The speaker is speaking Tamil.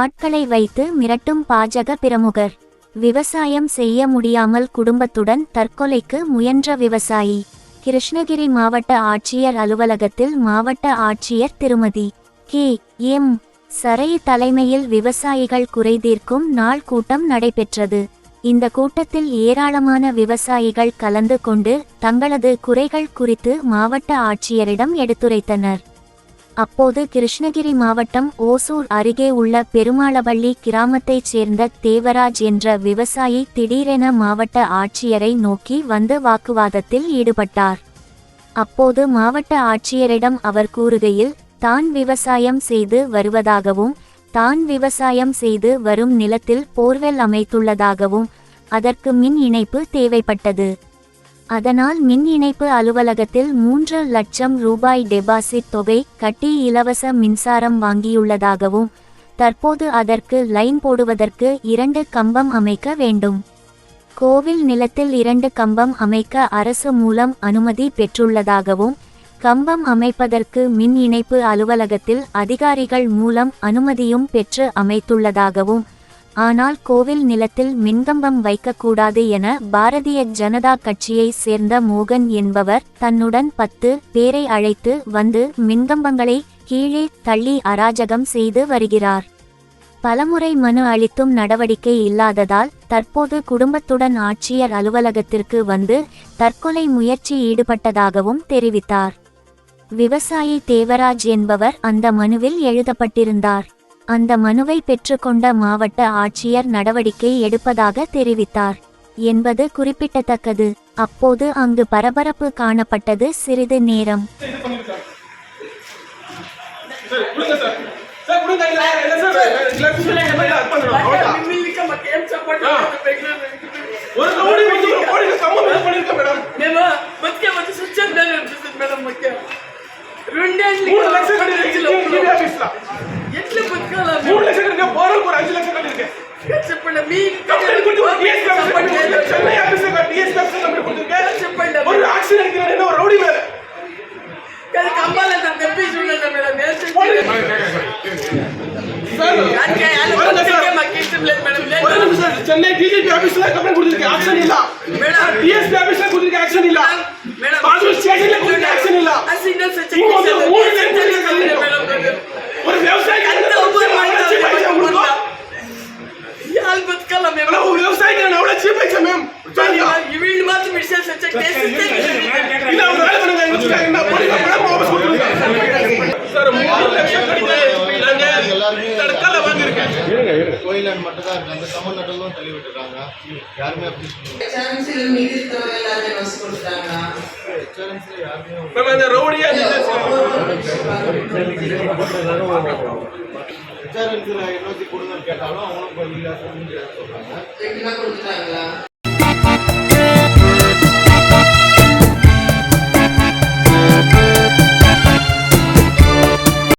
ஆட்களை வைத்து மிரட்டும் பாஜக பிரமுகர். விவசாயம் செய்ய முடியாமல் குடும்பத்துடன் தற்கொலைக்கு முயன்ற விவசாயி. கிருஷ்ணகிரி மாவட்ட ஆட்சியர் அலுவலகத்தில் மாவட்ட ஆட்சியர் திருமதி கே.எம். சரை தலைமையில் விவசாயிகள் குறைதீர்க்கும் நாள் கூட்டம் நடைபெற்றது. இந்த கூட்டத்தில் ஏராளமான விவசாயிகள் கலந்து கொண்டு தங்களது குறைகள் குறித்து மாவட்ட ஆட்சியரிடம் எடுத்துரைத்தனர். அப்போது கிருஷ்ணகிரி மாவட்டம் ஓசூர் அருகே உள்ள பெருமாளபள்ளி கிராமத்தைச் சேர்ந்த தேவராஜ் என்ற விவசாயி திடீரென மாவட்ட ஆட்சியரை நோக்கி வந்து வாக்குவாதத்தில் ஈடுபட்டார். அப்போது மாவட்ட ஆட்சியரிடம் அவர் கூறுகையில் தான் விவசாயம் செய்து வருவதாகவும் தான் விவசாயம் செய்து வரும் நிலத்தில் போர்வெல் அமைத்துள்ளதாகவும் அதற்கு மின் இணைப்பு தேவைப்பட்டது. அதனால் மின் இணைப்பு அலுவலகத்தில் 3 லட்சம் ரூபாய் டெபாசிட் தொகை கட்டி இலவச மின்சாரம் வாங்கியுள்ளதாகவும் தற்போது அதற்கு லைன் போடுவதற்கு 2 கம்பம் அமைக்க வேண்டும். கோவில் நிலத்தில் 2 கம்பம் அமைக்க அரசு மூலம் அனுமதி பெற்றுள்ளதாகவும் கம்பம் அமைப்பதற்கு மின் இணைப்பு அலுவலகத்தில் அதிகாரிகள் மூலம் அனுமதியும் பெற்று அமைத்துள்ளதாகவும் ஆனால் கோவில் நிலத்தில் மின்கம்பம் வைக்கக்கூடாது என பாரதிய ஜனதா கட்சியை சேர்ந்த மோகன் என்பவர் தன்னுடன் 10 பேரை அழைத்து வந்து மின்கம்பங்களை கீழே தள்ளி அராஜகம் செய்து வருகிறார். பலமுறை மனு அளித்தும் நடவடிக்கை இல்லாததால் தற்போது குடும்பத்துடன் ஆட்சியர் அலுவலகத்திற்கு வந்து தற்கொலை முயற்சி ஈடுபட்டதாகவும் தெரிவித்தார். விவசாயி தேவராஜ் என்பவர் அந்த மனுவில் எழுதப்பட்டிருந்தார். அந்த மனுவை பெற்றுக்கொண்ட மாவட்ட ஆட்சியர் நடவடிக்கை எடுப்பதாக தெரிவித்தார் என்பது குறிப்பிடத்தக்கது. அப்போது அங்கு பரபரப்பு காணப்பட்டது. சிறிது நேரம் சென்னை டிஜிபி ஆபீஸ்ல கம்ப்ளைண்ட் கொடுத்திருக்கேன், ஆக்ஷன் இல்ல. டிஎஸ்பி ஆபீஸ்ல கொடுத்திருக்கேன், ஆக்ஷன் இல்ல. பாஜூர் ஸ்டேஷன்ல கொடுத்திருக்கேன், ஆக்ஷன் இல்ல. ஒரு விவசாயி அந்த ஒவ்வொரு மாநிலத்தை உங்களுக்கு யால் பத்கல மேம் ஒரு விவசாயி நான் அவ்வளவு சீப் ஆயிச்ச மேம் இவில் மாத்து மிஷன் சச்ச டேஸ்ட் இல்ல ஒரு வேலை பண்ணுங்க எனக்கு என்ன போலீஸ் மேம் வாபஸ் கொடுங்க சார் 3 லட்சம் கடிதம் நாங்க எல்லாரும் தடக்கல வாங்கி இருக்கேன் கோயிலான் மட்டும் தான் இருக்கு. அந்த தமிழ்நாட்டுல தள்ளி விட்டுறாங்க. யாருமே அப்படி சான்ஸ்ல மீதி இருக்கவங்க எல்லாரும் வசூல் கொடுத்தாங்க. சான்ஸ்ல யாருமே மேம் அந்த ரவுடியா விசாரணைக்கு என்னோட கொடுங்க கேட்டாலும் அவங்களும் சொல்றாங்க.